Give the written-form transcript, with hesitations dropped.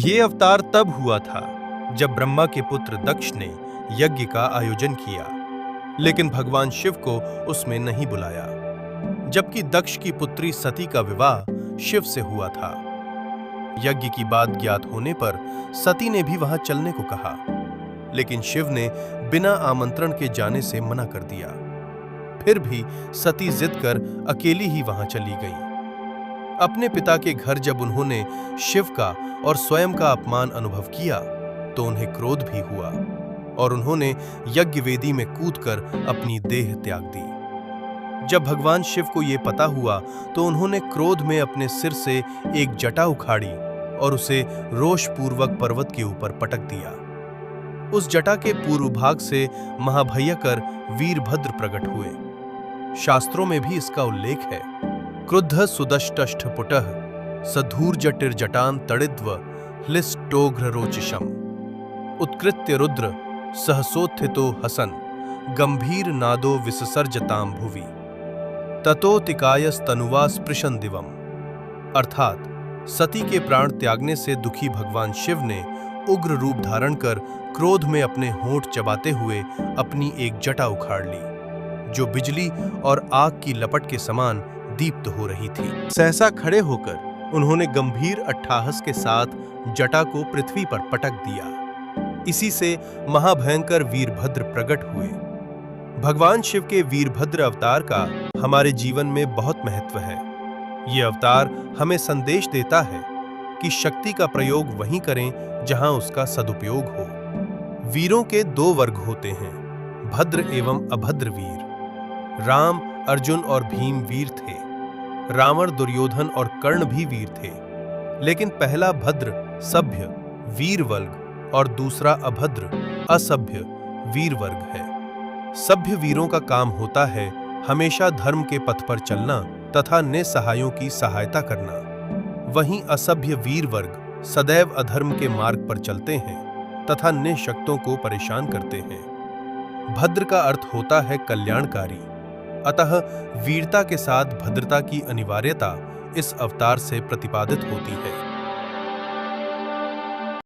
ये अवतार तब हुआ था जब ब्रह्मा के पुत्र दक्ष ने यज्ञ का आयोजन किया, लेकिन भगवान शिव को उसमें नहीं बुलाया, जबकि दक्ष की पुत्री सती का विवाह शिव से हुआ था। यज्ञ की बात ज्ञात होने पर सती ने भी वहां चलने को कहा, लेकिन शिव ने बिना आमंत्रण के जाने से मना कर दिया। फिर भी सती जिद कर अकेली ही वहां चली गई। अपने पिता के घर जब उन्होंने शिव का और स्वयं का अपमान अनुभव किया तो उन्हें क्रोध भी हुआ और उन्होंने यज्ञ वेदी में कूदकर अपनी देह त्याग दी। जब भगवान शिव को यह पता हुआ तो उन्होंने क्रोध में अपने सिर से एक जटा उखाड़ी और उसे रोषपूर्वक पर्वत के ऊपर पटक दिया। उस जटा के पूर्व भाग से महाभयंकर वीरभद्र प्रकट हुए। शास्त्रों में भी इसका उल्लेख है। क्रुद्ध सुदष्टष्टपुटः सधूर्जटिर्जटां तडिद्व हृष्टोग्ररोचिषम् उत्कृत्य रुद्र सहसोत्थितो हसन गंभीर नादो विससर्जतां भुवि ततोतिकायस्तनुवा स्पृशन् दिवम्। अर्थात सती के प्राण त्यागने से दुखी भगवान शिव ने उग्र रूप धारण कर क्रोध में अपने होंठ चबाते हुए अपनी एक जटा उखाड़ ली, जो बिजली और आग की लपट के समान दीप्त हो रही थी। सहसा खड़े होकर उन्होंने गंभीर अट्ठाहस के साथ जटा को पृथ्वी पर पटक दिया। इसी से महाभयंकर वीरभद्र प्रकट हुए। भगवान शिव के वीरभद्र अवतार का हमारे जीवन में बहुत महत्व है। ये अवतार हमें संदेश देता है कि शक्ति का प्रयोग वहीं करें जहां उसका सदुपयोग हो। वीरों के दो वर्ग होते हैं, भद्र एवं अभद्र वीर। राम, अर्जुन और भीम वीर थे। रावण, दुर्योधन और कर्ण भी वीर थे, लेकिन पहला भद्र सभ्य वीर वर्ग और दूसरा अभद्र असभ्य वीर वर्ग है। सभ्य वीरों का काम होता है हमेशा धर्म के पथ पर चलना तथा निसहायों की सहायता करना। वहीं असभ्य वीर वर्ग सदैव अधर्म के मार्ग पर चलते हैं तथा निशक्तों को परेशान करते हैं। भद्र का अर्थ होता है कल्याणकारी, अतः वीरता के साथ भद्रता की अनिवार्यता इस अवतार से प्रतिपादित होती है।